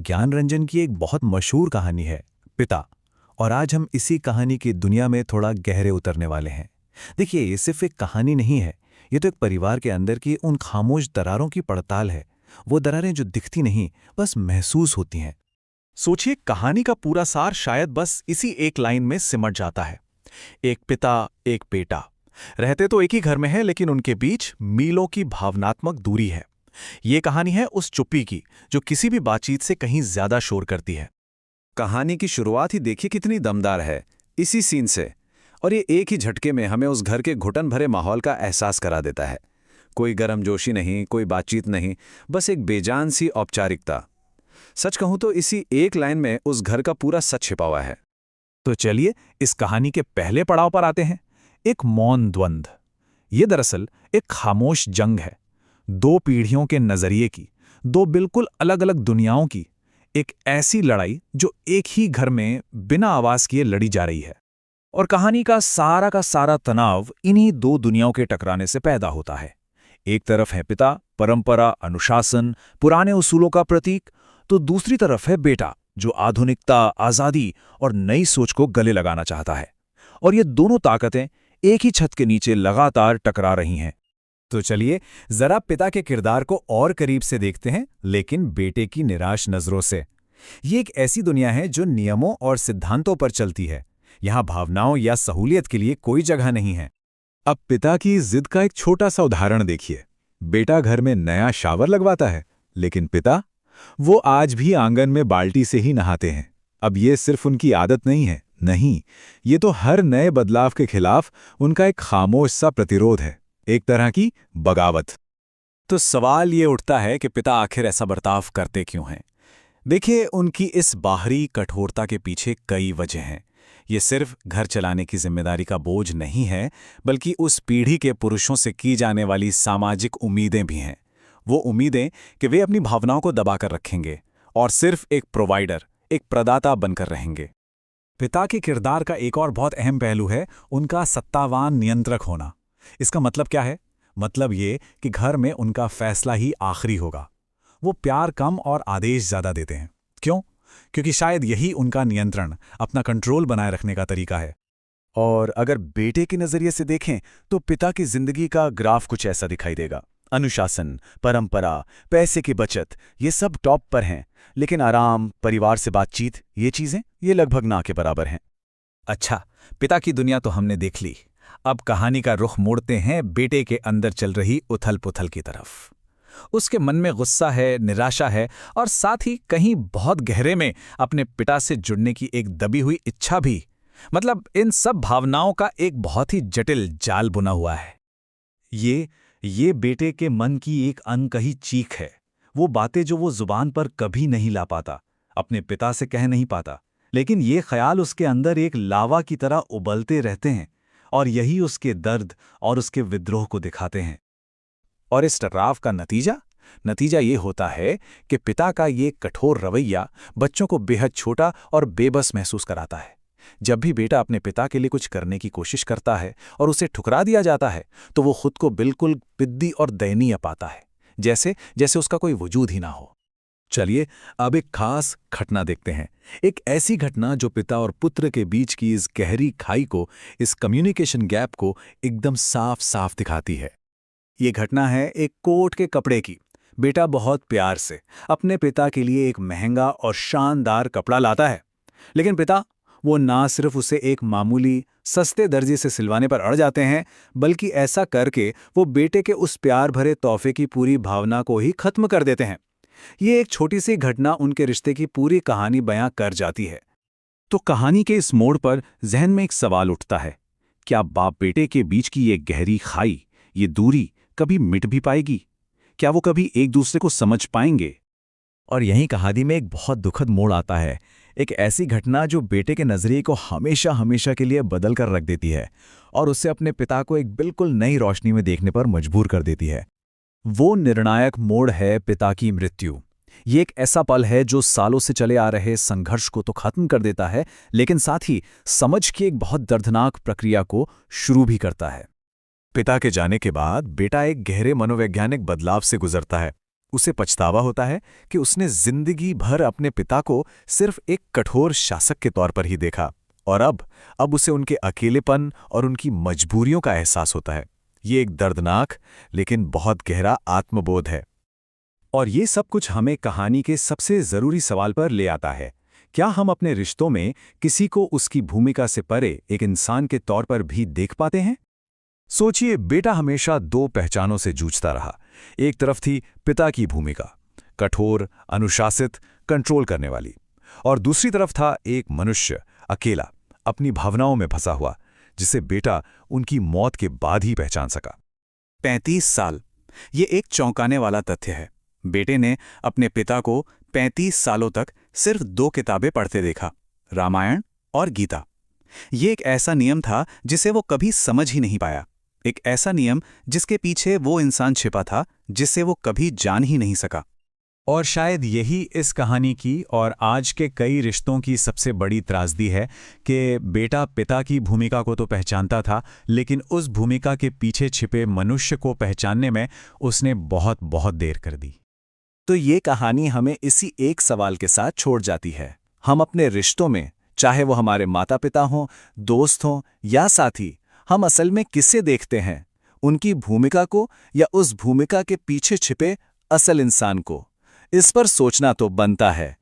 ज्ञानरंजन की एक बहुत मशहूर कहानी है, पिता। और आज हम इसी कहानी की दुनिया में थोड़ा गहरे उतरने वाले हैं। देखिए, ये सिर्फ एक कहानी नहीं है, ये तो एक परिवार के अंदर की उन खामोश दरारों की पड़ताल है। वो दरारें जो दिखती नहीं, बस महसूस होती हैं। सोचिए, कहानी का पूरा सार शायद बस इसी एक लाइन में सिमट जाता है। एक पिता, एक बेटा रहते तो एक ही घर में है, लेकिन उनके बीच मीलों की भावनात्मक दूरी है। ये कहानी है उस चुप्पी की जो किसी भी बातचीत से कहीं ज्यादा शोर करती है। कहानी की शुरुआत ही देखिए कितनी दमदार है, इसी सीन से। और ये एक ही झटके में हमें उस घर के घुटन भरे माहौल का एहसास करा देता है। कोई गर्मजोशी नहीं, कोई बातचीत नहीं, बस एक बेजान सी औपचारिकता। सच कहूं तो इसी एक लाइन में उस घर का पूरा सच छिपा हुआ है। तो चलिए इस कहानी के पहले पड़ाव पर आते हैं, एक मौन द्वंद्व। ये दरअसल एक खामोश जंग है, दो पीढ़ियों के नजरिए की, दो बिल्कुल अलग अलग दुनियाओं की। एक ऐसी लड़ाई जो एक ही घर में बिना आवाज किए लड़ी जा रही है। और कहानी का सारा तनाव इन्हीं दो दुनियाओं के टकराने से पैदा होता है। एक तरफ है पिता, परंपरा, अनुशासन, पुराने उसूलों का प्रतीक, तो दूसरी तरफ है बेटा, जो आधुनिकता, आजादी और नई सोच को गले लगाना चाहता है। और ये दोनों ताकतें एक ही छत के नीचे लगातार टकरा रही हैं। तो चलिए जरा पिता के किरदार को और करीब से देखते हैं, लेकिन बेटे की निराश नजरों से। ये एक ऐसी दुनिया है जो नियमों और सिद्धांतों पर चलती है। यहाँ भावनाओं या सहूलियत के लिए कोई जगह नहीं है। अब पिता की जिद का एक छोटा सा उदाहरण देखिए। बेटा घर में नया शावर लगवाता है, लेकिन पिता, वो आज भी आंगन में बाल्टी से ही नहाते हैं। अब ये सिर्फ उनकी आदत नहीं है, नहीं, ये तो हर नए बदलाव के खिलाफ उनका एक खामोश सा प्रतिरोध है, एक तरह की बगावत। तो सवाल ये उठता है कि पिता आखिर ऐसा बर्ताव करते क्यों हैं? देखिए, उनकी इस बाहरी कठोरता के पीछे कई वजह हैं। ये सिर्फ घर चलाने की जिम्मेदारी का बोझ नहीं है, बल्कि उस पीढ़ी के पुरुषों से की जाने वाली सामाजिक उम्मीदें भी हैं। वो उम्मीदें कि वे अपनी भावनाओं को दबाकर रखेंगे और सिर्फ एक प्रोवाइडर, एक प्रदाता बनकर रहेंगे। पिता के किरदार का एक और बहुत अहम पहलू है उनका सत्तावान नियंत्रक होना। इसका मतलब क्या है? मतलब ये कि घर में उनका फैसला ही आखिरी होगा। वो प्यार कम और आदेश ज्यादा देते हैं। क्यों? क्योंकि शायद यही उनका नियंत्रण, अपना कंट्रोल बनाए रखने का तरीका है। और अगर बेटे के नजरिए से देखें तो पिता की जिंदगी का ग्राफ कुछ ऐसा दिखाई देगा। अनुशासन, परंपरा, पैसे की बचत, ये सब टॉप पर हैं, लेकिन आराम, परिवार से बातचीत, ये चीजें ये लगभग ना के बराबर हैं। अच्छा, पिता की दुनिया तो हमने देख ली। अब कहानी का रुख मोड़ते हैं बेटे के अंदर चल रही उथल-पुथल की तरफ। उसके मन में गुस्सा है, निराशा है, और साथ ही कहीं बहुत गहरे में अपने पिता से जुड़ने की एक दबी हुई इच्छा भी। मतलब इन सब भावनाओं का एक बहुत ही जटिल जाल बुना हुआ है। ये बेटे के मन की एक अनकही चीख है। वो बातें जो वो जुबान पर कभी नहीं ला पाता, अपने पिता से कह नहीं पाता, लेकिन ये ख्याल उसके अंदर एक लावा की तरह उबलते रहते हैं, और यही उसके दर्द और उसके विद्रोह को दिखाते हैं। और इस टकराव का नतीजा ये होता है कि पिता का ये कठोर रवैया बच्चों को बेहद छोटा और बेबस महसूस कराता है। जब भी बेटा अपने पिता के लिए कुछ करने की कोशिश करता है और उसे ठुकरा दिया जाता है, तो वो खुद को बिल्कुल पिद्दी और दयनीय पाता है, जैसे उसका कोई वजूद ही ना हो। चलिए अब एक खास घटना देखते हैं। एक ऐसी घटना जो पिता और पुत्र के बीच की इस गहरी खाई को, इस कम्युनिकेशन गैप को एकदम साफ साफ दिखाती है। ये घटना है एक कोट के कपड़े की। बेटा बहुत प्यार से अपने पिता के लिए एक महंगा और शानदार कपड़ा लाता है, लेकिन पिता वो ना सिर्फ उसे एक मामूली सस्ते दर्जी से सिलवाने पर अड़ जाते हैं, बल्कि ऐसा करके वो बेटे के उस प्यार भरे तोहफे की पूरी भावना को ही खत्म कर देते हैं। ये एक छोटी सी घटना उनके रिश्ते की पूरी कहानी बयां कर जाती है। तो कहानी के इस मोड़ पर जहन में एक सवाल उठता है, क्या बाप बेटे के बीच की ये गहरी खाई, ये दूरी कभी मिट भी पाएगी? क्या वो कभी एक दूसरे को समझ पाएंगे? और यहीं कहानी में एक बहुत दुखद मोड़ आता है। एक ऐसी घटना जो बेटे के नजरिए को हमेशा हमेशा के लिए बदल कर रख देती है और उसे अपने पिता को एक बिल्कुल नई रोशनी में देखने पर मजबूर कर देती है। वो निर्णायक मोड़ है पिता की मृत्यु। ये एक ऐसा पल है जो सालों से चले आ रहे संघर्ष को तो खत्म कर देता है, लेकिन साथ ही समझ की एक बहुत दर्दनाक प्रक्रिया को शुरू भी करता है। पिता के जाने के बाद बेटा एक गहरे मनोवैज्ञानिक बदलाव से गुजरता है। उसे पछतावा होता है कि उसने जिंदगी भर अपने पिता को सिर्फ एक कठोर शासक के तौर पर ही देखा, और अब उसे उनके अकेलेपन और उनकी मजबूरियों का एहसास होता है। ये एक दर्दनाक लेकिन बहुत गहरा आत्मबोध है। और ये सब कुछ हमें कहानी के सबसे जरूरी सवाल पर ले आता है। क्या हम अपने रिश्तों में किसी को उसकी भूमिका से परे एक इंसान के तौर पर भी देख पाते हैं? सोचिए, बेटा हमेशा दो पहचानों से जूझता रहा। एक तरफ थी पिता की भूमिका, कठोर, अनुशासित, कंट्रोल करने वाली, और दूसरी तरफ था एक मनुष्य, अकेला, अपनी भावनाओं में फंसा हुआ, जिसे बेटा उनकी मौत के बाद ही पहचान सका। 35 साल, ये एक चौंकाने वाला तथ्य है। बेटे ने अपने पिता को 35 सालों तक सिर्फ 2 किताबें पढ़ते देखा, रामायण और गीता। ये एक ऐसा नियम था जिसे वो कभी समझ ही नहीं पाया, एक ऐसा नियम जिसके पीछे वो इंसान छिपा था जिसे वो कभी जान ही नहीं सका। और शायद यही इस कहानी की और आज के कई रिश्तों की सबसे बड़ी त्रासदी है कि बेटा पिता की भूमिका को तो पहचानता था, लेकिन उस भूमिका के पीछे छिपे मनुष्य को पहचानने में उसने बहुत बहुत देर कर दी। तो ये कहानी हमें इसी एक सवाल के साथ छोड़ जाती है। हम अपने रिश्तों में, चाहे वो हमारे माता पिता हों, दोस्त हों या साथी, हम असल में किसे देखते हैं? उनकी भूमिका को या उस भूमिका के पीछे छिपे असल इंसान को? इस पर सोचना तो बनता है।